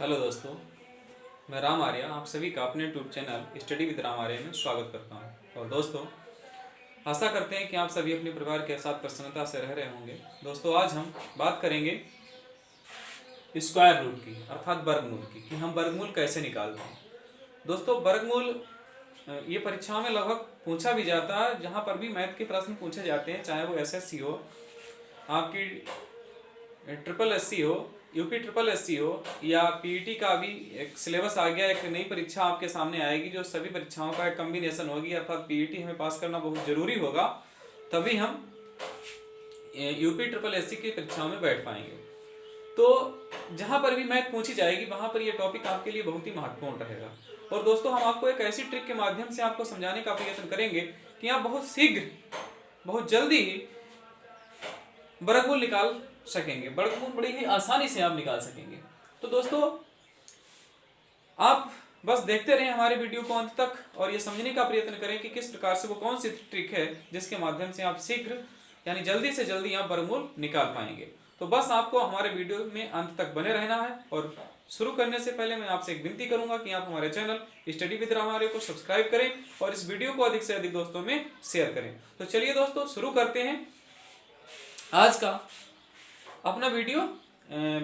Hello दोस्तों, मैं राम आर्या आप सभी का अपने YouTube channel study with Ram Arya में स्वागत करता हूं। और दोस्तों, आशा करते हैं कि आप सभी अपने परिवार के साथ प्रसन्नता से रह रहे होंगे। दोस्तों, आज हम बात करेंगे स्क्वायर रूट की, अर्थात वर्गमूल की, कि हम वर्गमूल कैसे निकालते हैं। दोस्तों, वर्गमूल ये परीक्षाओं में लगभग पूछा भी जाता है। जहाँ पर भी मैथ के प्रश्न पूछे जाते हैं, चाहे वो एसएससी हो, आपकी ट्रिपल एससी हो, यूपी ट्रिपल एससी हो, या पीईटी का भी एक सिलेबस आ गया, एक नई परीक्षा आपके सामने आएगी जो सभी परीक्षाओं का एक कम्बिनेशन होगी। अर्थात पीईटी हमें पास करना बहुत जरूरी होगा, तभी हम यूपी ट्रिपल एससी की परीक्षाओं में बैठ पाएंगे। तो जहां पर भी मैथ पूछी जाएगी वहां पर यह टॉपिक आपके लिए बहुत ही महत्वपूर्ण रहेगा। और दोस्तों, हम आपको एक ऐसी ट्रिक के माध्यम से आपको समझाने का प्रयत्न करेंगे कि आप बहुत शीघ्र, बहुत जल्दी ही वर्गमूल निकाल सकेंगे। वर्गमूल बड़ी ही आसानी से आप निकाल सकेंगे। तो दोस्तों, आप बस देखते रहें हमारे वीडियो को अंत तक और ये समझने का प्रयत्न करें कि किस प्रकार से वो कौन सी ट्रिक है जिसके माध्यम से आप शीघ्र यानी जल्दी से जल्दी आप वर्गमूल निकाल पाएंगे। तो बस आपको हमारे वीडियो में अंत तक बने रहना है। और शुरू करने से पहले मैं आपसे एक विनती करूंगा कि आप हमारे channel study with Ram Arya को सब्सक्राइब करें और इस वीडियो को अधिक से अधिक दोस्तों में शेयर करें। तो चलिए दोस्तों, शुरू करते हैं आज का अपना वीडियो।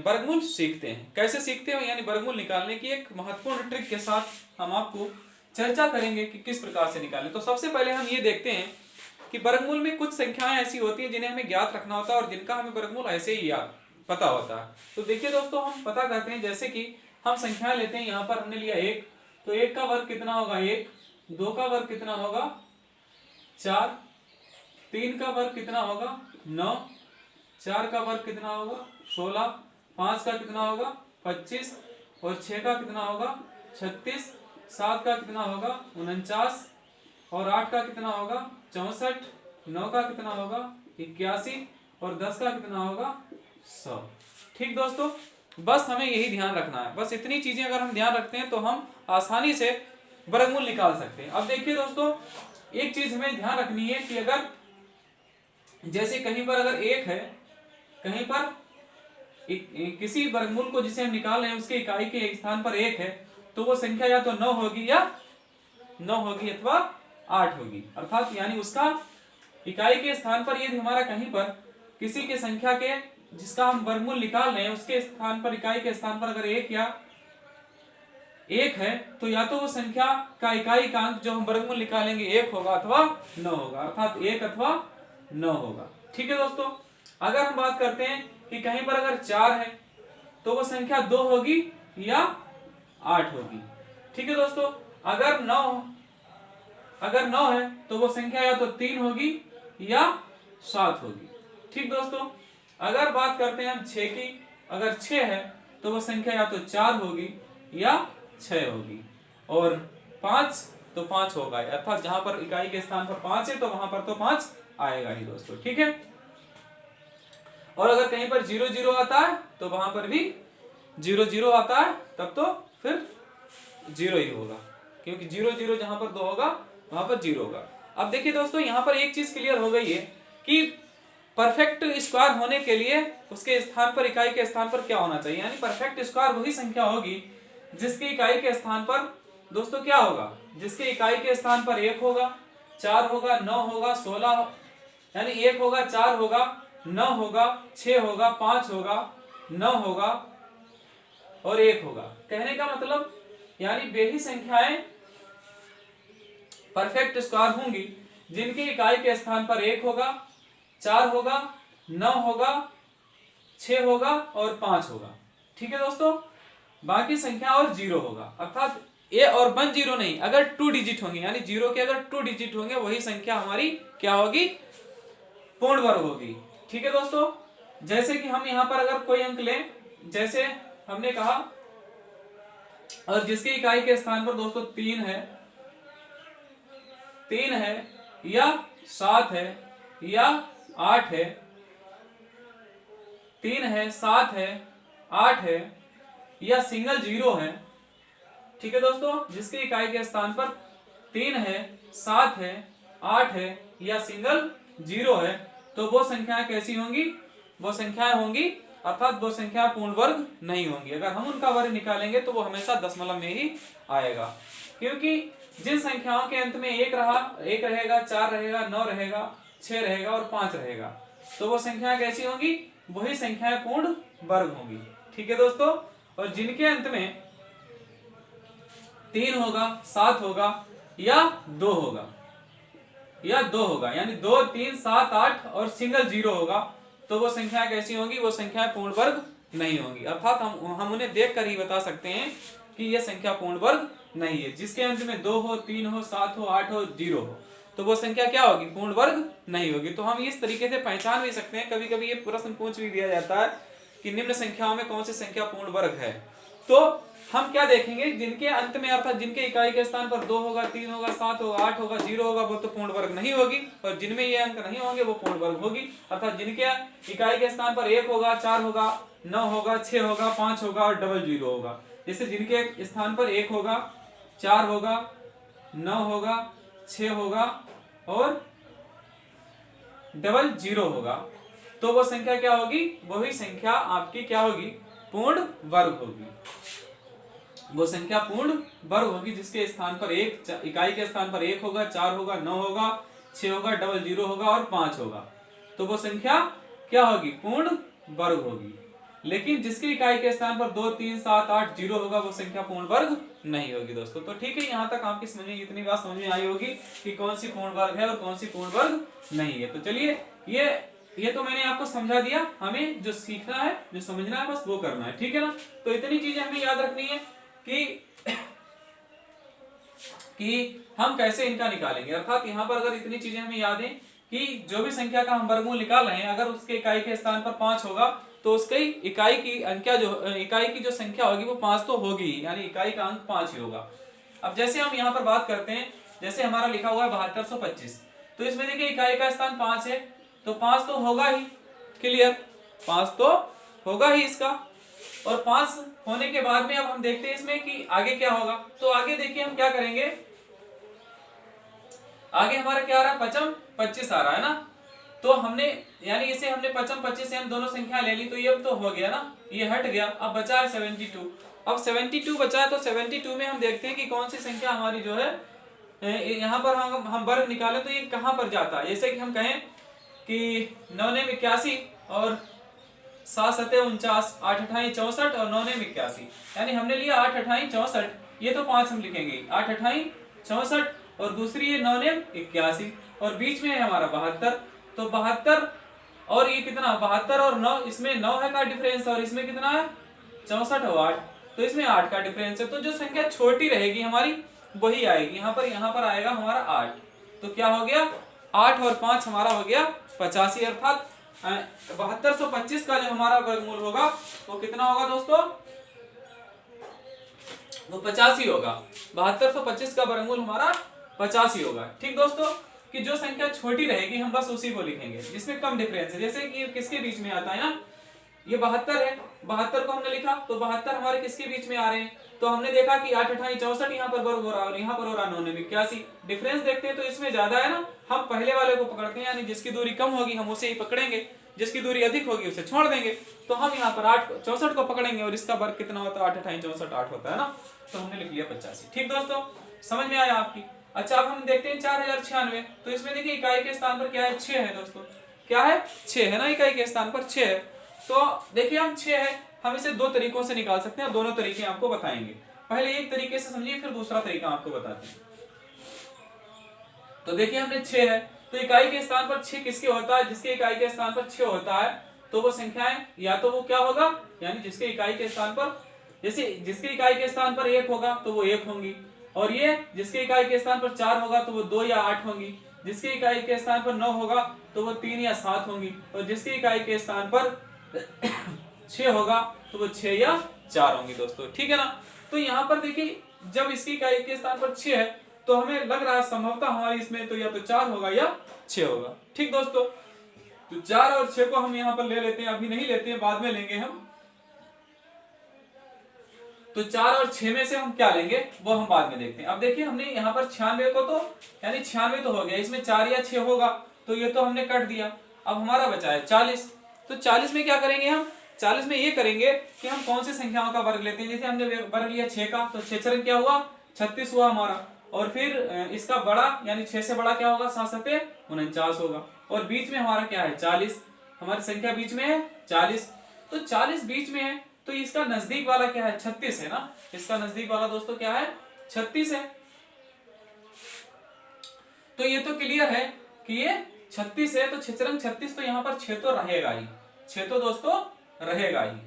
वर्गमूल सीखते हैं, कैसे सीखते हैं, यानी वर्गमूल निकालने की एक महत्वपूर्ण ट्रिक के साथ हम आपको चर्चा करेंगे कि किस प्रकार से निकालें। तो सबसे पहले हम ये देखते हैं कि वर्गमूल में कुछ संख्याएं ऐसी होती हैं जिन्हें हमें ज्ञात रखना होता है और जिनका हमें वर्गमूल ऐसे ही याद पता होता है। तो देखिए दोस्तों, हम पता करते हैं। जैसे कि हम संख्याएं लेते हैं, यहाँ पर हमने लिया 1, तो 1 का वर्ग कितना होगा 1, 2 का वर्ग कितना होगा 4, 3 का वर्ग कितना होगा 9, 4 का वर्ग कितना होगा 16, 5 का कितना होगा 25 और 6 का कितना होगा 36, 7 का कितना होगा 49 और 8 का कितना होगा 64, 9 का कितना होगा 81 और 10 का कितना होगा 100। ठीक दोस्तों, बस हमें यही ध्यान रखना है। बस इतनी चीजें अगर हम ध्यान रखते हैं तो हम आसानी से वर्गमूल निकाल सकते हैं। अब देखिए दोस्तों, एक चीज हमें ध्यान रखनी है कि अगर जैसे कहीं पर अगर 1 है, कहीं पर किसी वर्गमूल को जिसे हम निकाल रहे हैं उसके इकाई के स्थान पर 1 है, तो वो संख्या या तो 9 होगी या 9 होगी अथवा 8 होगी। अर्थात यानी उसका इकाई के स्थान पर यदि हमारा कहीं पर किसी के संख्या के जिसका हम वर्गमूल निकाल रहे हैं उसके स्थान पर, इकाई के स्थान पर अगर 1 या 1 है, तो या तो वो संख्या का इकाई का अंक जो हम वर्गमूल निकालेंगे 1 होगा अथवा 9 होगा। अर्थात 1 अथवा 9 होगा। ठीक है दोस्तों, अगर हम बात करते हैं कि कहीं पर अगर 4 है तो वो संख्या 2 होगी या 8 होगी। ठीक है दोस्तों, अगर 9 है तो वो संख्या या तो 3 होगी या 7 होगी। ठीक दोस्तों, अगर बात करते हैं हम 6 की, अगर 6 है तो वो संख्या या तो 4 होगी या 6 होगी। और 5 तो 5 होगा, अर्थात जहां पर इकाई के स्थान पर 5 है तो वहां पर तो 5 आएगा ही दोस्तों। ठीक है, और अगर कहीं पर 0 0 आता है तो वहां पर भी 0 0 आता है, तब तो फिर 0 ही होगा, क्योंकि 0 0 जहां पर 2 होगा वहां पर 0 होगा। अब देखिए दोस्तों, यहां पर एक चीज क्लियर हो गई है कि परफेक्ट स्क्वायर होने के लिए उसके स्थान पर, इकाई के स्थान पर क्या होना चाहिए। यानी परफेक्ट स्क्वायर वही संख्या होगी जिसकी इकाई के स्थान पर दोस्तों क्या होगा, जिसके इकाई के स्थान पर 1 होगा, 4 होगा, 9 होगा, 16, यानी 1 होगा, 4 होगा, 9 होगा, 6 होगा, 5 होगा, 9 होगा और 1 होगा। कहने का मतलब यानी वे ही संख्याएं परफेक्ट स्क्वायर होंगी जिनकी इकाई के स्थान पर 1 होगा, 4 होगा, 9 होगा, 6 होगा और 5 होगा। ठीक है दोस्तों, बाकी संख्या और 0 होगा। अर्थात ए और 1 0 नहीं, अगर 2 डिजिट होंगे, यानी 0 के अगर 2 डिजिट होंगे वही संख्या हमारी क्या होगी, पूर्ण वर्ग होगी। ठीक है दोस्तों, जैसे कि हम यहां पर अगर कोई अंक लें, जैसे हमने कहा, और जिसकी इकाई के स्थान पर दोस्तों 3 है या 7 है या 8 है, 3 है, 7 है, 8 है या सिंगल 0 है। ठीक है दोस्तों, जिसकी इकाई के स्थान पर 3 है, 7 है, 8 है या सिंगल 0 है, तो वो संख्याएं कैसी होंगी, वो संख्याएं होंगी अर्थात वो संख्या पूर्ण वर्ग नहीं होंगी। अगर हम उनका वर्ग निकालेंगे तो वो हमेशा दशमलव में ही आएगा, क्योंकि जिन संख्याओं के अंत में एक रहेगा, 4 रहेगा, 9 रहेगा, 6 रहेगा और 5 रहेगा, तो वो संख्या कैसी होंगी? वही संख्याएं पूर्ण वर्ग होंगी। ठीक है दोस्तों। और जिनके अंत में 3 होगा, 7 होगा या 2 होगा, यानी 2, 3, 7, 8 और सिंगल 0 होगा, तो वो संख्या कैसी होंगी? वो संख्या पूर्ण वर्ग नहीं होंगी। अर्थात हम उन्हें देखकर ही बता सकते हैं कि यह संख्या पूर्ण वर्ग नहीं है। जिसके अंत में 2 हो, 3 हो, 7 हो, 8 हो, 0 हो, तो वो संख्या क्या होगी? पूर्ण वर्ग नहीं होगी। तो हम इस तरीके से पहचान भी सकते हैं। कभी कभी ये प्रश्न पूछ भी दिया जाता है कि निम्न संख्याओं में कौन सी संख्या पूर्ण वर्ग है। तो हम क्या देखेंगे? जिनके अंत में अर्थात जिनके इकाई के स्थान पर 2 होगा, 3 होगा, 7 होगा, 8 होगा, 0 होगा, वो तो पूर्ण वर्ग नहीं होगी। और जिनमें ये अंक नहीं होंगे वो पूर्ण वर्ग होगी। अर्थात जिनके इकाई के स्थान पर 1 होगा, 4 होगा, 9 होगा, 6 होगा, 5 होगा और डबल 0 होगा। जैसे जिनके स्थान पर 1 होगा, 4 होगा, 9 होगा, 6 होगा और डबल 0 होगा, तो वो संख्या क्या होगी? वही संख्या आपकी क्या होगी? पूर्ण वर्ग होगी। वो संख्या पूर्ण वर्ग होगी जिसके स्थान पर इकाई के स्थान पर 1 होगा, 4 होगा, 9 होगा, 6 होगा, डबल 0 होगा और 5 होगा, तो वो संख्या क्या होगी? पूर्ण वर्ग होगी। लेकिन जिसकी इकाई के स्थान पर 2, 3, 7, 8, 0 होगा, वो संख्या पूर्ण वर्ग नहीं होगी दोस्तों। तो ठीक है, यहाँ तक आपकी समझ में इतनी बात समझ में आई होगी कि कौन सी पूर्ण वर्ग है और कौन सी पूर्ण वर्ग नहीं है। तो चलिए, ये तो मैंने आपको समझा दिया। हमें जो सीखना है, जो समझना है, बस वो करना है। ठीक है ना। तो इतनी चीजें हमें याद रखनी है कि हम कैसे इनका निकालेंगे। अर्थात यहाँ पर अगर इतनी चीजें हमें याद है कि जो भी संख्या का हम वर्गमूल निकाल रहे हैं, अगर उसके इकाई के स्थान पर 5 होगा तो उसके इकाई की जो संख्या होगी वो 5 तो होगी, यानी इकाई का अंक 5 ही होगा। अब जैसे हम यहाँ पर बात करते हैं, जैसे हमारा लिखा हुआ है 7225, तो इसमें देखिए इकाई का स्थान 5 है, तो 5 तो होगा ही। क्लियर, 5 तो होगा ही इसका। और 5 होने के बाद में अब हम देखते हैं इसमें कि आगे क्या होगा। तो आगे देखिए हम क्या करेंगे, आगे हमारा क्या आ रहा है? 55, 25 आ रहा है ना। तो हमने यानी इसे हमने 55, 25 से हम दोनों संख्या ले ली, तो ये तो हो गया ना, ये हट गया। अब बचा है 72। अब 72 बचा है, तो 72 में हम देखते हैं कि कौन सी संख्या हमारी जो है यहाँ पर हम वर्ग निकालें तो ये कहाँ पर जाता है। जैसे कि हम कहें कि 9 ने 81 और 7 सते 49, 8 अठाई 64 और 9 ने 81, यानी हमने लिया 8 अठाई 64, ये तो 5 हम लिखेंगे, 8 अठाई 64 और दूसरी है 9 ने 81 और बीच में है हमारा 72। तो 72 और ये कितना? 72 और 9, इसमें 9 है का डिफरेंस और इसमें कितना है? 64 और 8, तो इसमें 8 का डिफरेंस है। तो जो संख्या छोटी रहेगी हमारी वही आएगी। यहाँ पर आएगा हमारा 8। तो क्या हो गया? 8 और 5 हमारा हो गया 85। अर्थात 7225 का जो हमारा वर्गमूल होगा वो कितना होगा दोस्तों? वो 85 होगा। 7225 का वर्गमूल हमारा 85 होगा। ठीक दोस्तों, कि जो संख्या छोटी रहेगी हम बस उसी को लिखेंगे जिसमें कम डिफरेंस है। जैसे कि किसके बीच में आता है ना, ये 72 है, 72 को हमने लिखा तो 72 हमारे किसके बीच में आ रहे हैं? तो हमने देखा कि 8 अठाई 64 यहाँ पर वर्ग हो रहा है और यहाँ पर हो रहा 9 ने 81। डिफरेंस देखते हैं तो इसमें ज्यादा है ना, हम पहले वाले को पकड़ते हैं, यानी जिसकी दूरी कम होगी हम उसे ही पकड़ेंगे, जिसकी दूरी अधिक होगी उसे छोड़ देंगे। तो हम यहाँ पर 8 64 को पकड़ेंगे और इसका वर्ग कितना होता है? 8 अठाई 64 8 होता है ना, तो हमने लिख लिया 85। ठीक दोस्तों, समझ में आया आपकी? अच्छा, अब हम देखते हैं 4096। तो इसमें देखिए इकाई के स्थान पर क्या है? 6 है दोस्तों। क्या है? 6 है ना, इकाई के स्थान पर 6 है। तो देखिए हम 6 है, हम इसे दो तरीकों से निकाल सकते हैं, दोनों तरीके आपको बताएंगे। पहले एक तरीके से समझिए, फिर दूसरा तरीका आपको बताते हैं। तो देखिए हमने 6 है, तो इकाई के स्थान पर 6 किसके होता है? जिसके इकाई के स्थान पर 6 होता है तो वो संख्याएं या तो वो क्या होगा, यानी जिसके इकाई के स्थान पर, जैसे जिसके इकाई के स्थान पर 1 होगा तो वो 1 होंगी, और ये जिसके इकाई के स्थान पर 4 होगा तो वो 2 या 8 होंगी, जिसके इकाई के स्थान पर 9 होगा तो वो 3 या 7 होंगी, और जिसके इकाई के स्थान पर 6 होगा तो वो 6 या 4 होंगी दोस्तों। ठीक है ना। तो यहाँ पर देखिए जब इसकी इकाई के स्थान पर 6 है तो हमें लग रहा है संभवतः हमारी इसमें तो या तो 4 होगा या 6 होगा। ठीक दोस्तों, तो 4 और 6 को हम यहाँ पर ले लेते हैं, अभी नहीं लेते हैं, बाद में लेंगे हम। तो 4 और 6 में से हम क्या लेंगे वो हम बाद में देखते हैं। अब देखिए हमने यहाँ पर 96 को तो यानी 96 तो हो गया, इसमें 4 या 6 होगा तो ये तो हमने कट दिया। अब हमारा बचा है 40। तो 40 में क्या करेंगे हम? 40 में ये करेंगे कि हम कौन सी संख्याओं का वर्ग लेते हैं। जैसे हमने वर्ग लिया 6 का, तो 6 क्या हुआ 36 हुआ हमारा। और फिर इसका बड़ा यानी 6 से बड़ा क्या होगा 7 7 49 होगा। और बीच में हमारा क्या है 40, हमारी संख्या बीच में है 40। तो 40 बीच में है तो इसका नजदीक वाला क्या है 36 है ना। इसका नजदीक वाला दोस्तों क्या है 36 है। तो ये तो क्लियर है कि ये 36 है। तो 6 36, तो यहाँ पर 6 तो रहेगा ही, 6 तो दोस्तों रहेगा ही,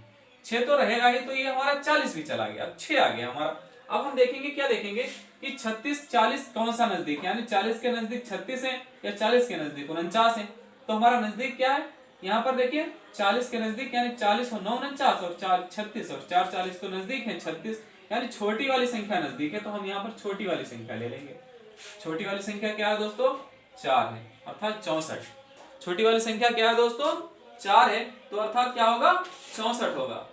6 तो रहेगा ही। तो ये हमारा 40 भी चला गया, 6 आ गया हमारा। अब हम देखेंगे क्या देखेंगे कि 36 40 कौन सा नजदीक, यानी 40 के नजदीक 36 है या 40 के नजदीक 49 है। तो हमारा नजदीक क्या है यहाँ पर देखिए 40 के नजदीक, यानी 40 और 9 49 और 4 36 और 4 40 तो नजदीक है 36, यानी छोटी वाली संख्या नजदीक है। तो हम यहाँ पर छोटी वाली संख्या ले लेंगे। छोटी वाली संख्या क्या है दोस्तों 4 है, अर्थात 64। छोटी वाली संख्या क्या है दोस्तों 4 है, तो अर्थात क्या होगा 64 होगा।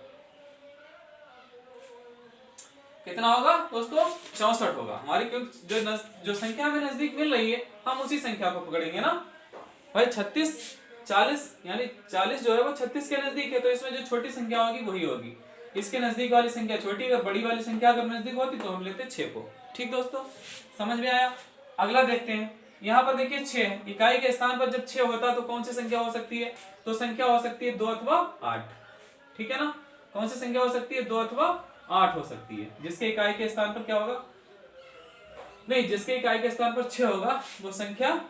कितना होगा दोस्तों 64 होगा हमारी, क्योंकि जो संख्या हमें नजदीक मिल रही है हम उसी संख्या को पकड़ेंगे ना भाई। 36 40 यानी 40 जो है वो 36 के नजदीक है, तो इसमें जो छोटी संख्या होगी वही होगी। इसके नजदीक वाली संख्या छोटी, अगर बड़ी वाली संख्या अगर नजदीक होती तो हम लेते 6 को। ठीक दोस्तों, समझ में आया। अगला देखते हैं, यहाँ पर देखिए 6 इकाई के स्थान पर जब 6 होता है तो कौन सी संख्या हो सकती है, तो संख्या हो सकती है 2 अथवा 8। ठीक है ना, कौन सी संख्या हो सकती है 2 अथवा 8 हो सकती है। जिसके इकाई के स्थान पर क्या होगा, नहीं जिसके इकाई के स्थान पर 6 होगा वो संख्या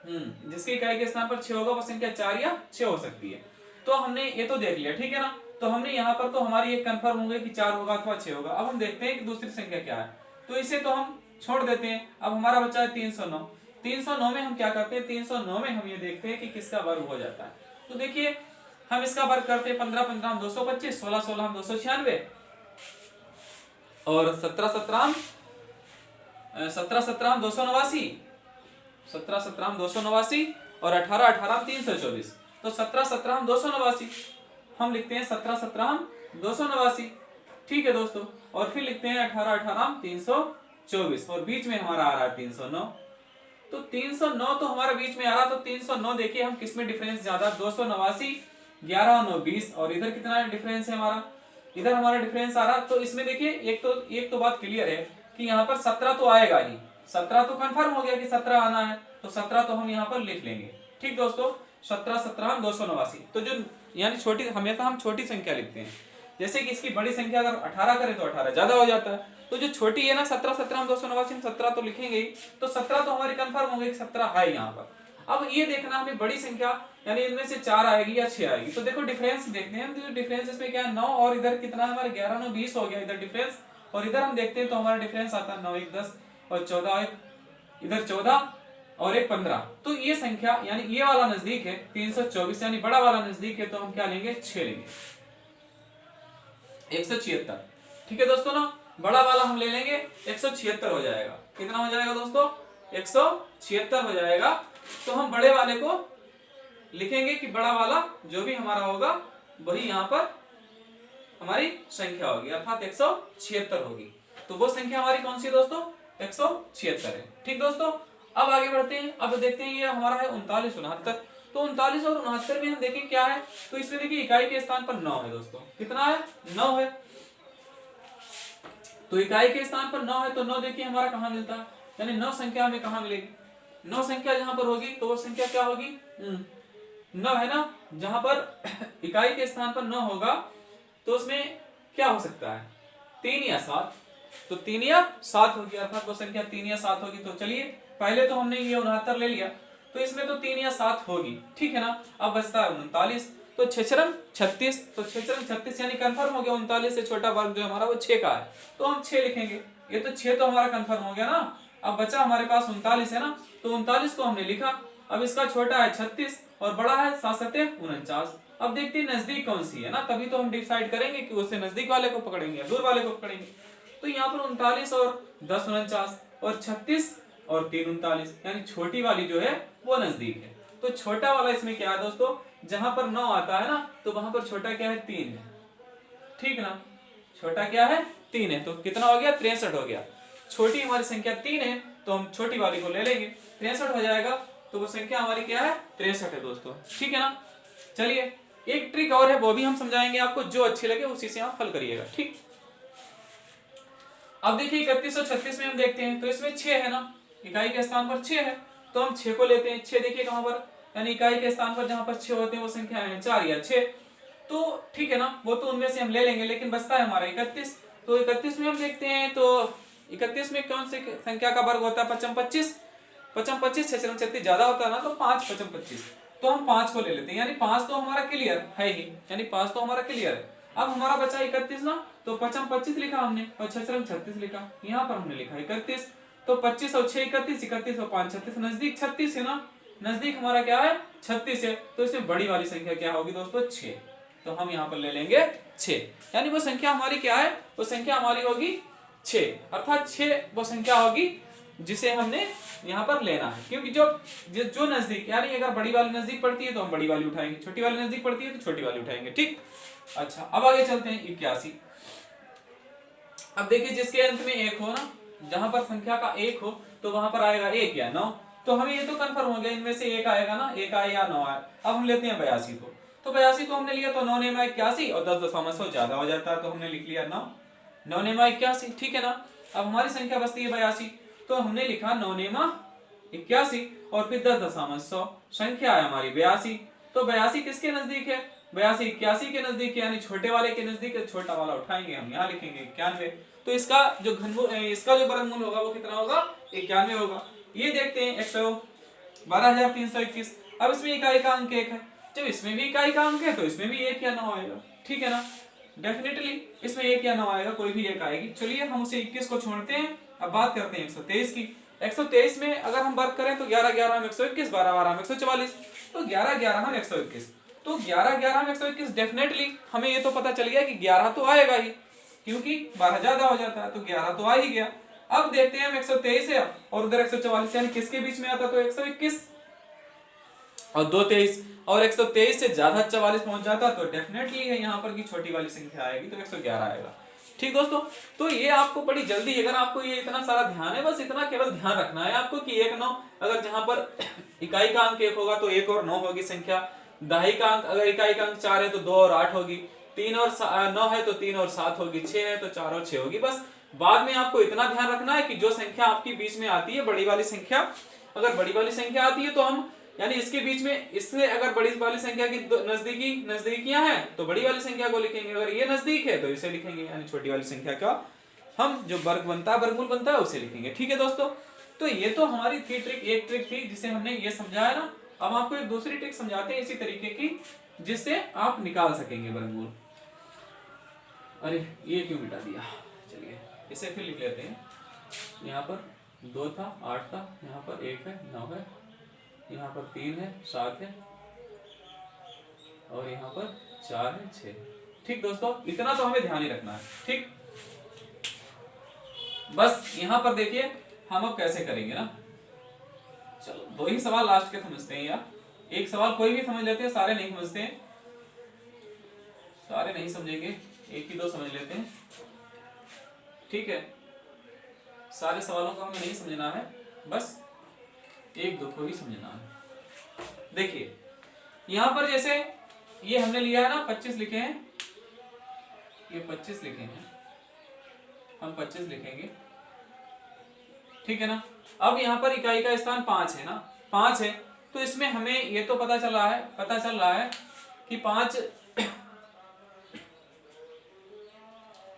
जिसके इकाई के स्थान पर 6 होगा वो संख्या 4 या 6 हो सकती है। तो हमने ये तो देख लिया, ठीक है ना। तो हमने यहाँ पर तो हमारी एक कंफर्म हो गई कि 4 होगा अथवा 6 होगा। अब हम देखते हैं कि दूसरी संख्या क्या है, तो इसे तो हम छोड़ देते हैं। अब हमारा बचा है 309। 309 में हम क्या करते हैं, 309 में हम ये देखते हैं कि किसका वर्ग हो जाता है। तो देखिए हम इसका वर्ग करते हैं, 15 15 हम 225, 16 16 हम 296 और 17 17 हम 289, 17 17 हम 289 और 18 18 हम 324। तो 17 17 हम 289 हम लिखते हैं, 17 17 हम 289। ठीक है दोस्तों, और फिर लिखते हैं 18 18 हम 324 और बीच में हमारा आ रहा है 309। तो 309 तो हमारा बीच में आ रहा, तो 309 देखिए हम किसमें डिफरेंस ज्यादा, 289 11 और 9 20, और इधर कितना डिफरेंस है हमारा, इधर हमारा डिफरेंस आ रहा। तो इसमें देखिए एक तो बात क्लियर है कि यहाँ पर 17 तो आएगा ही, 17 तो कंफर्म हो गया कि 17 आना है, तो 17 तो हम यहाँ पर लिख लेंगे। ठीक दोस्तों, 17 17 हम 289। तो जो यानी छोटी, हमेशा हम छोटी संख्या लिखते हैं। जैसे कि इसकी बड़ी संख्या अगर 18 करें तो 18 ज्यादा हो जाता है, तो जो छोटी है ना 17 17 हम 289 17 तो लिखेंगे ही। तो 17 तो हमारी कंफर्म हो गई कि 17 है यहाँ पर। अब ये देखना हमें बड़ी संख्या यानी इनमें से 4 आएगी या 6 आएगी। तो देखो डिफरेंस देखते हैं, तो डिफरेंस इसमें क्या है 9 और इधर कितना है हमारे 11 9 20 हो गया इधर डिफरेंस, और इधर हम देखते हैं तो हमारा डिफरेंस आता है 9 1 10 और 14 इधर 14 और 1 15। तो ये संख्या यानी ये वाला नजदीक है 324, यानी बड़ा वाला नजदीक है, तो हम क्या लेंगे 6 लेंगे 176। ठीक है दोस्तों ना, बड़ा वाला हम ले लेंगे 176 हो जाएगा। कितना हो जाएगा दोस्तों 176 हो जाएगा। तो हम बड़े वाले को लिखेंगे कि बड़ा वाला जो भी हमारा होगा वही यहाँ पर हमारी संख्या होगी, अर्थात 176 होगी। तो वो संख्या हमारी कौन सी है दोस्तों 176 है। ठीक दोस्तों, अब आगे बढ़ते हैं। अब देखते हैं ये हमारा है 39 69। तो 39 और 69 में हम देखें क्या है, तो इसमें देखिए इकाई के स्थान पर 9 है दोस्तों। कितना है 9 है, तो इकाई के स्थान पर 9 है, तो 9 देखिए हमारा कहाँ मिलता है, यानी 9 संख्या हमें कहाँ मिलेगी, 9 संख्या जहां पर होगी तो वो संख्या क्या होगी 9 है ना। जहां पर इकाई के स्थान पर 9 होगा तो उसमें क्या हो सकता है 3 या 7, तो 3 या 7 होगी, अर्थात वो संख्या 3 या 7 होगी। तो चलिए पहले तो हमने ये 69 ले लिया, तो इसमें तो 3 या 7 होगी, ठीक है ना। अब बचता है 39, तो 6 36, तो 6 36 यानी कंफर्म हो गया 39 से छोटा वर्ग जो हमारा वो 6 का है, तो हम 6 लिखेंगे। ये तो 6 तो हमारा कंफर्म हो गया ना। अब बचा हमारे पास 39 है ना, तो 39 को हमने लिखा। अब इसका छोटा है 36 और बड़ा है 7 7 49। अब देखते हैं नजदीक कौन सी है ना, तभी तो हम डिसाइड करेंगे कि उससे नजदीक वाले को पकड़ेंगे या दूर वाले को पकड़ेंगे। तो यहाँ पर 39 और 10 49 और 36 और 3 39, यानी छोटी वाली जो है वो नजदीक है। तो छोटा वाला इसमें क्या है दोस्तों, जहां पर 9 आता है ना तो वहां पर छोटा क्या है 3 है, ठीक ना। छोटा क्या है 3 है, तो कितना हो गया 63 हो गया। छोटी हमारी संख्या 3 है, तो हम छोटी वाली को ले लेंगे, 63 हो जाएगा। तो वो संख्या हमारी क्या है 63 है दोस्तों, ठीक है ना। चलिए एक ट्रिक और है, वो भी हम समझाएंगे आपको, जो अच्छी लगे उसी से आप हल करिएगा। ठीक, अब देखिए 31 और 36 में हम देखते हैं तो इसमें 6 है ना, इकाई के स्थान पर 6 है, तो हम 6 को लेते हैं। 6 देखिए कहां पर, यानी इकाई के स्थान पर जहां पर 6 होते हैं वो संख्या है 4 या 6, तो ठीक है ना, वो तो उनमें से हम ले लेंगे, लेकिन बचता है हमारा 31। तो 31 में हम देखते हैं तो 31 में कौन सी संख्या का वर्ग होता है, 5 25, 5 25 6 36 ज्यादा होता है ना, तो 5 5 25, तो हम 5 को ले लेते हैं, यानी 5 तो हमारा क्लियर है ही, यानी 5 तो हमारा क्लियर है। अब हमारा बचा 31 ना, तो 5 25 लिखा हमने और 6 36 लिखा, यहाँ पर हमने लिखा 31, तो 25 और 6 31, 31 और 5 36, नजदीक 36 है ना, नजदीक हमारा क्या है 36 है, तो इसमें बड़ी वाली संख्या क्या होगी दोस्तों 6, तो हम यहाँ पर ले लेंगे 6, यानी वो संख्या हमारी क्या है, वो संख्या हमारी होगी 6, अर्थात 6 वो संख्या होगी जिसे हमने यहाँ पर लेना है, क्योंकि जो नजदीक, यानी अगर बड़ी वाली नजदीक पड़ती है तो हम बड़ी वाली उठाएंगे, छोटी वाली नजदीक पड़ती है तो छोटी वाली उठाएंगे। ठीक, अच्छा अब आगे चलते हैं 81। अब देखिए जिसके अंत में 1 हो ना, जहां पर संख्या का 1 हो तो वहां पर आएगा 1 या 9, तो हमें ये तो कंफर्म हो गया इनमें से 1 आएगा ना, 1 आए या 9 आए। अब हम लेते हैं 82 को, तो 82 को हमने लिया तो 9 नेमा 81 और 10 दशमलव से ज्यादा हो जाता है, तो हमने लिख लिया 9 नेमा 81, ठीक है ना। अब हमारी संख्या बचती है 82, तो हमने लिखा 9 नेमा 81 और फिर 10 दशमलव, संख्या है हमारी 82, तो 82 किसके नजदीक है, 82 81 के नजदीक, यानी छोटे वाले के नजदीक, छोटा वाला उठाएंगे हम, यहाँ लिखेंगे 91, तो इसका जो इसका जो वर्गमूल होगा वो कितना होगा 91 होगा। ये देखते हैं 112,321। अब इसमें इकाई का अंक 1 है, जब इसमें भी इकाई का अंक है तो इसमें भी 1 या 9 आएगा, ठीक है ना, डेफिनेटली इसमें 1 या 9 आएगा, कोई भी एक आएगी। चलिए हम उसे 21 को छोड़ते हैं, अब बात करते हैं 123 की। 123 में अगर हम वर्क करें तो 11 11 में 121, 12 12 में 144, तो 11 11 में 121, तो 11 11 में 121, डेफिनेटली हमें ये तो पता चल गया कि 11 तो आएगा ही, क्योंकि 12 ज्यादा हो जाता है, तो 11 तो आ ही गया। अब देखते हैं हम 123 है और उधर 144, यानी किसके बीच में आता, तो 121 और 2 23, और 123 से ज्यादा 44 पहुंच जाता तो डेफिनेटली है यहाँ पर की छोटी वाली संख्या आएगी, तो 111 आएगा। ठीक दोस्तों, तो ये आपको बड़ी जल्दी, अगर आपको ये इतना सारा ध्यान है, बस इतना केवल ध्यान रखना है आपको कि 1 9, अगर जहां पर इकाई का अंक 1 होगा तो 1 और 9 होगी संख्या, दहाई का अंक, अगर इकाई का अंक 4 है तो 2 और 8 होगी, 3 और 9 है तो 3 और 7 होगी, 6 है तो 4 और 6 होगी। बस बाद में आपको इतना ध्यान रखना है कि जो संख्या आपकी बीच में आती है बड़ी वाली संख्या, अगर बड़ी वाली संख्या आती है तो हम, यानी इसके बीच में, इससे अगर बड़ी वाली संख्या की नजदीकियां हैं तो बड़ी वाली संख्या को लिखेंगे, अगर ये नजदीक है तो इसे लिखेंगे, यानी छोटी वाली संख्या का हम जो वर्ग बनता है, वर्गमूल बनता है, उसे लिखेंगे। ठीक है दोस्तों, तो ये तो हमारी थी ट्रिक, एक ट्रिक थी जिसे हमने ये समझाया ना। अब आपको एक दूसरी ट्रिक समझाते हैं इसी तरीके की, जिससे आप निकाल सकेंगे वर्गमूल। अरे ये क्यों मिटा दिया, चलिए इसे फिर लिख लेते हैं। यहाँ पर 2 था, 8 था, यहाँ पर 1 है, 9 है, यहाँ पर 3 है, 7 है, और यहाँ पर 4 है, 6। ठीक दोस्तों, इतना तो हमें ध्यान ही रखना है। ठीक, बस यहाँ पर देखिए हम अब कैसे करेंगे ना। चलो 2 ही सवाल लास्ट के समझते हैं, यार एक सवाल कोई भी समझ लेते हैं, सारे नहीं समझते हैं, सारे नहीं समझेंगे, 1 ही 2 समझ लेते हैं। ठीक है, सारे सवालों को हमें नहीं समझना है, बस 1 2 को ही समझना है। देखिए यहां पर जैसे ये हमने लिया है ना, 25 लिखे हैं, ये 25 लिखे हैं, हम 25 लिखेंगे, ठीक है ना। अब यहाँ पर इकाई का स्थान 5 है ना, 5 है, तो इसमें हमें ये तो पता चल रहा है कि 5,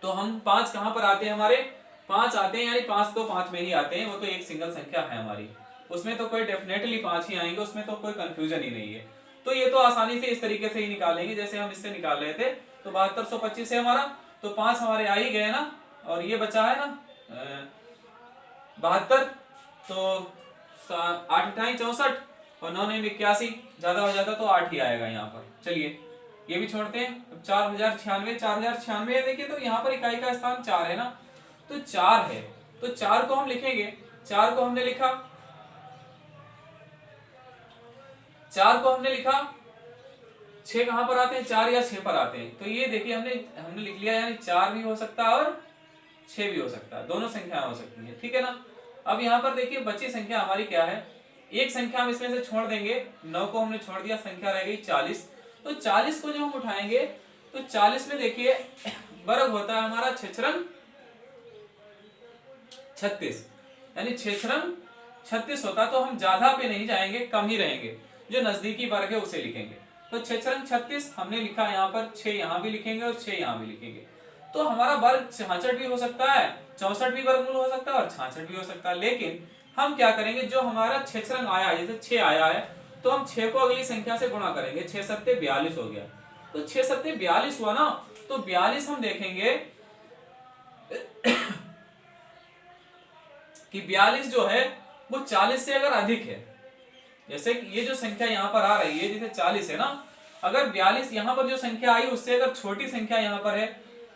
तो हम 5 कहां पर आते हैं, हमारे 5 आते हैं, यानी 5 तो 5 में ही आते हैं, वो तो एक सिंगल संख्या है हमारी, उसमें तो कोई डेफिनेटली 5 ही आएंगे, उसमें तो कोई कंफ्यूजन ही नहीं है। तो ये तो आसानी से इस तरीके से ही निकालेंगे जैसे हम इससे निकाल रहे थे। तो 7225 है हमारा, तो 5 हमारे आ ही गए ना, और ये बचा है ना 72, तो 8 8 64 और 9 9 81, ज्यादा हो जाता तो 8 ही आएगा यहाँ पर। चलिए ये भी छोड़ते हैं। अब 4096 है, देखिए तो यहाँ पर इकाई का स्थान 4 है ना, तो 4 है, तो 4 को हम लिखेंगे, 4 को हमने लिखा, 4 को हमने लिखा, 6 कहां पर आते हैं, 4 या 6 पर आते हैं, तो ये देखिए हमने लिख लिया, यानी 4 भी हो सकता है और 6 भी हो सकता है, दोनों संख्याएं हो सकती है, ठीक है ना। अब यहाँ पर देखिए बची संख्या हमारी क्या है, एक संख्या हम इसमें से छोड़ देंगे, 9 को हमने छोड़ दिया, संख्या रह गई 40, तो 40 को जब हम उठाएंगे तो 40 में देखिए वर्ग होता है हमारा 6×36, यानी 6×36 होता है। तो हम ज्यादा पे नहीं जाएंगे, कम ही रहेंगे, जो नजदीकी वर्ग है उसे लिखेंगे। तो 6×36 हमने लिखा यहाँ पर, 6 यहाँ भी लिखेंगे और 6 यहाँ भी लिखेंगे। तो हमारा वर्ग 66 भी हो सकता है, 64 भी वर्गमूल हो सकता है और 66 भी हो सकता है। लेकिन हम क्या करेंगे, जो हमारा 6 आया, जैसे 6 आया है तो हम 6 को अगली संख्या से गुणा करेंगे। 6 सत्ते 42 हो गया, तो 6 सत्ते 42 हुआ ना, तो 42 हम देखेंगे कि 42 जो है वो 40 से अगर अधिक है, जैसे ये जो संख्या यहाँ पर आ रही है जैसे 40 है ना, अगर 42 यहाँ पर जो संख्या आई उससे अगर छोटी संख्या यहाँ पर है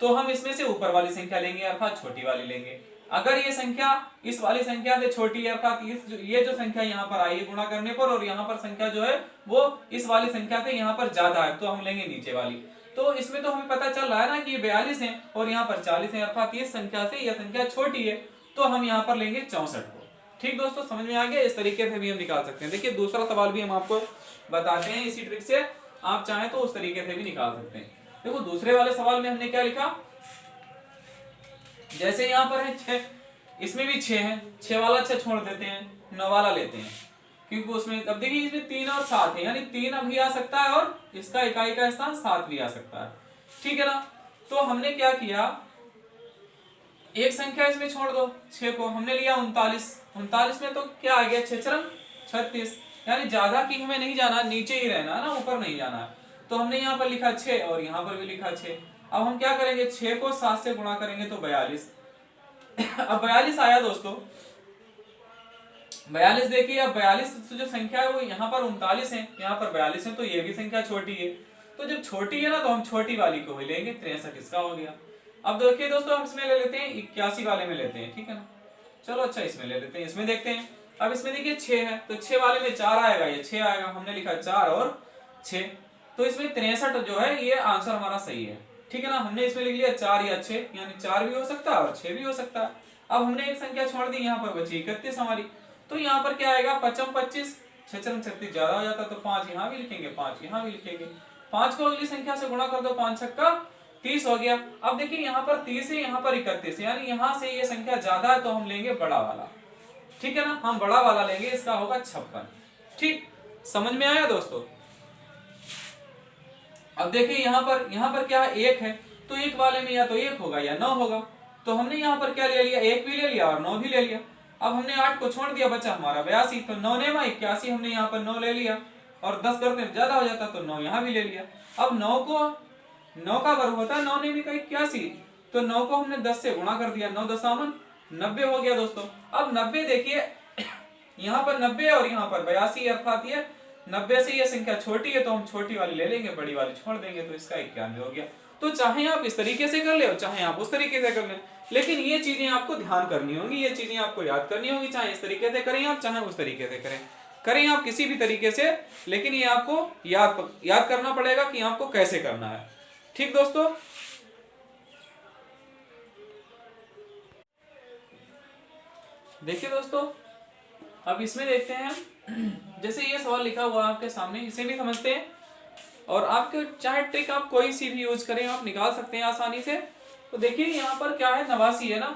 तो हम इसमें से ऊपर वाली संख्या लेंगे अर्थात छोटी वाली लेंगे। अगर ये संख्या इस वाली संख्या से छोटी है अर्थात ये जो संख्या यहाँ पर आई है गुणा करने पर, और यहाँ पर संख्या जो है वो इस वाली संख्या से यहाँ पर ज्यादा है, तो हम लेंगे नीचे वाली। तो इसमें तो हमें पता चल रहा है ना कि ये 42 है और यहाँ पर 40 है, अर्थात इस संख्या से यह संख्या छोटी है, तो हम यहाँ पर लेंगे 64 को। ठीक दोस्तों, समझ में आ गया? इस तरीके से भी हम निकाल सकते हैं। देखिए दूसरा सवाल भी हम आपको बताते हैं इसी ट्रिक से, आप चाहें तो उस तरीके से भी निकाल सकते हैं। देखो दूसरे वाले सवाल में हमने क्या लिखा, जैसे यहाँ पर है 6, इसमें भी 6 है, 6 वाला 6 छोड़ देते हैं, 9 वाला लेते हैं, क्योंकि उसमें अब देखिए इसमें 3 और 7 है, यानी 3 अभी आ सकता है और इसका इकाई का स्थान 7 भी आ सकता है। ठीक है ना, तो हमने क्या किया, एक संख्या इसमें छोड़ दो, 6 को हमने लिया 39 में तो क्या आ गया 6×36, यानी ज्यादा की हमें नहीं जाना, नीचे ही रहना है ना, ऊपर नहीं जाना है। तो हमने यहाँ पर लिखा 6 और यहाँ पर भी लिखा 6। अब हम क्या करेंगे, 6 को 7 से गुणा करेंगे तो 42। अब 42 आया दोस्तों, 42 देखिए, अब 42 जो संख्या है वो यहाँ पर 39 है, यहाँ पर 42 है, तो ये भी संख्या छोटी है। तो जब छोटी है ना तो हम छोटी वाली को ही लेंगे, 63 इसका हो गया। अब देखिए दोस्तों हम इसमें ले लेते हैं 81 वाले में लेते हैं, ठीक है ना, चलो अच्छा इसमें ले लेते हैं, इसमें देखते हैं। अब इसमें देखिए 6 है तो 6 वाले में 4 आएगा, ये 6 आएगा, हमने लिखा 4 और 6, तो इसमें 63 जो है ये आंसर हमारा सही है। ठीक है ना, हमने इसमें लिख लिया 4 या 6, यानी 4 भी हो सकता है और 6 भी हो सकता है। अब हमने एक संख्या छोड़ दी, यहाँ पर बची 31 हमारी, तो यहाँ पर क्या आएगा 5×25, 6×36 ज्यादा हो जाता है, तो 5 यहाँ भी लिखेंगे, 5 यहाँ भी लिखेंगे, 5 को अगली संख्या से गुणा कर दो, 5×6=30 हो गया। अब देखिए यहाँ पर 30 है, यहाँ पर 31, यानी यहाँ से ये संख्या ज्यादा है तो हम लेंगे बड़ा वाला। ठीक है ना, हम बड़ा वाला लेंगे, इसका होगा 56। ठीक, समझ में आया दोस्तों? अब देखिए यहाँ पर क्या है, 1 है, तो 1 वाले में या तो 1 होगा या 9 होगा, तो हमने यहाँ पर क्या ले लिया, 1 भी ले लिया और 9 भी ले लिया। अब हमने 8 को छोड़ दिया, बचा हमारा 82, तो 9 ने 81, हमने यहाँ पर 9 ले लिया, और 10 करने में ज्यादा हो जाता तो 9 यहाँ भी ले लिया। अब 9 का वर्ग होता है 9 ने भी का 81, तो 9 को हमने 10 से गुणा कर दिया, 9 दशामन 90 हो गया दोस्तों। अब 90 देखिए यहाँ पर 90 और यहाँ पर 82, अर्थात ये 90 से ये संख्या छोटी है तो हम छोटी वाली ले लेंगे, बड़ी वाली छोड़ देंगे, तो इसका 91 हो गया। तो चाहे आप इस तरीके से कर ले और चाहे आप उस तरीके से कर ले, लेकिन ये चीजें आपको ध्यान करनी होंगी, ये चीजें आपको याद करनी होगी, चाहे इस तरीके से करें आप, चाहे उस तरीके से करें आप किसी भी तरीके से, लेकिन ये आपको याद करना पड़ेगा कि आपको कैसे करना है। ठीक दोस्तों, देखिए दोस्तों अब इसमें देखते हैं, जैसे ये सवाल लिखा हुआ आपके सामने, इसे भी समझते हैं, और आपके चाहे ट्रिक आप कोई सी भी यूज करें आप निकाल सकते हैं आसानी से। तो देखिए यहाँ पर क्या है, 89 है ना,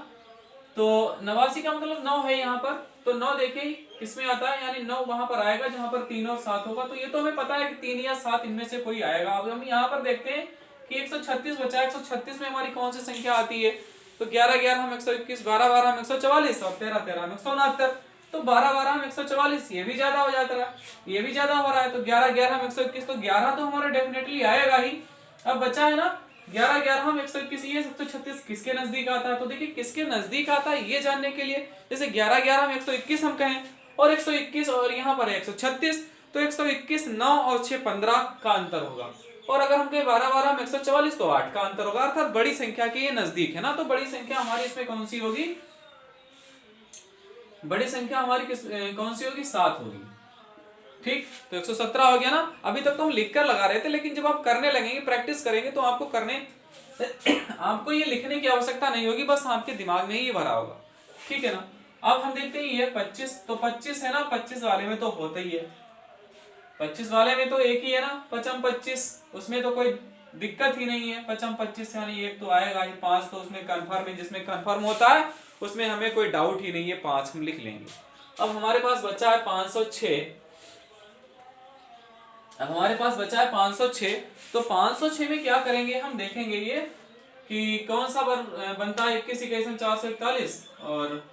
तो 89 का मतलब 9 है यहाँ पर, तो 9 देखिए इसमें आता है, यानी 9 वहां पर आएगा जहां पर 3 और 7 होगा, तो ये तो हमें पता है कि 3 या 7 इनमें से कोई आएगा। अब हम यहाँ पर देखते हैं कि 136 बचा, 136 में हमारी कौन सी संख्या आती है, तो 11 हम 121, 12 हम 144 और 13 हम 169, तो 12 हम 144, ये भी ज्यादा हो जाता है, ये भी ज्यादा हो रहा है, तो 11 हम 121, तो 11 तो हमारा डेफिनेटली आएगा ही। अब बचा है ना 11 हम 121, ये 136 किसके नजदीक आता है, तो देखिए किसके नजदीक आता है ये जानने के लिए, जैसे 11 हम 121 हम कहें, और 121 और यहाँ पर है 136, तो 121 9 और 6 15 का अंतर होगा, और अगर हम कहें 12 हम 144 तो 8 का अंतर होगा, अर्थात बड़ी संख्या के ये नजदीक है ना, तो बड़ी संख्या हमारी इसमें कौन सी होगी, बड़ी संख्या हमारी कौन सी होगी, 7 होगी। ठीक, तो 117 हो गया ना। अभी तक तो हम लिख कर लगा रहे थे, लेकिन जब आप करने लगेंगे, प्रैक्टिस करेंगे, तो आपको ये लिखने की आवश्यकता नहीं होगी, बस आपके दिमाग में ही ये भरा होगा। ठीक है ना, अब हम देखते हैं ये 25, तो 25 है ना, 25 वाले में तो होता ही है, 25 वाले में तो एक ही है ना, 55, उसमें तो कोई दिक्कत ही नहीं है। 55 यानी एक तो आएगा ही। 5 तो उसमें कन्फर्म है, जिसमें कन्फर्म होता है उसमें हमें कोई डाउट ही नहीं है, 5 हम लिख लेंगे। अब हमारे पास बचा है 506। अब हमारे पास बचा है 506। तो 506 में क्या करेंगे हम, देखेंगे ये कि कौन सा बनता है। 21 21 441 और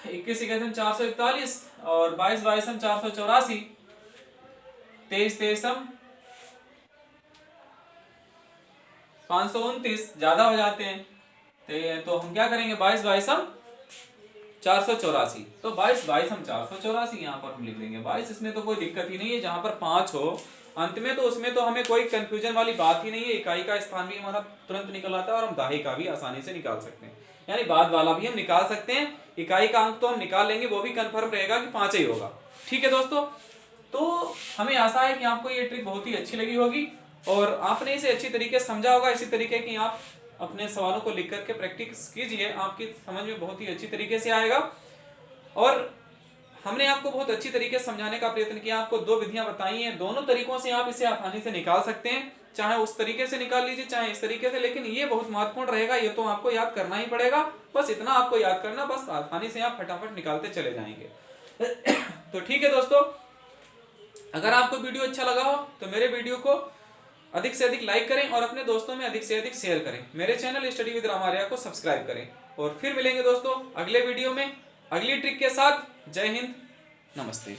21 21 441 और 22 22 484, 23 23 529 ज्यादा हो जाते हैं। तो हम क्या करेंगे, 22 22 484। तो 22 22 484 यहाँ पर हम लिख देंगे 22। इसमें तो कोई दिक्कत ही नहीं है, जहां पर 5 हो अंत में तो उसमें तो हमें कोई कंफ्यूजन वाली बात ही नहीं है। इकाई का स्थान भी हमारा तुरंत निकल आता है और हम दाही का भी आसानी से निकाल सकते हैं, यानी बाद वाला भी हम निकाल सकते हैं। इकाई का अंक तो हम निकाल लेंगे, वो भी कंफर्म रहेगा कि 5 ही होगा। ठीक है दोस्तों, तो हमें आशा है कि आपको ये ट्रिक बहुत ही अच्छी लगी होगी और आपने इसे अच्छी तरीके से समझा होगा। इसी तरीके की आप अपने सवालों को लिख करके प्रैक्टिस कीजिए, आपकी समझ में बहुत ही अच्छी तरीके से आएगा। और हमने आपको बहुत अच्छी तरीके से समझाने का प्रयत्न किया, आपको 2 विधियां बताई हैं, दोनों तरीकों से आप इसे आसानी से निकाल सकते हैं। चाहे उस तरीके से निकाल लीजिए, चाहे इस तरीके से, लेकिन ये बहुत महत्वपूर्ण रहेगा, ये तो आपको याद करना ही पड़ेगा। बस इतना आपको याद करना, बस आसानी से आप फटाफट निकालते चले जाएंगे। तो ठीक है दोस्तों, अगर आपको वीडियो अच्छा लगा हो तो मेरे वीडियो को अधिक से अधिक लाइक करें और अपने दोस्तों में अधिक से अधिक शेयर करें। मेरे channel study with Ram Arya को सब्सक्राइब करें और फिर मिलेंगे दोस्तों अगले वीडियो में अगली ट्रिक के साथ। जय हिंद, नमस्ते।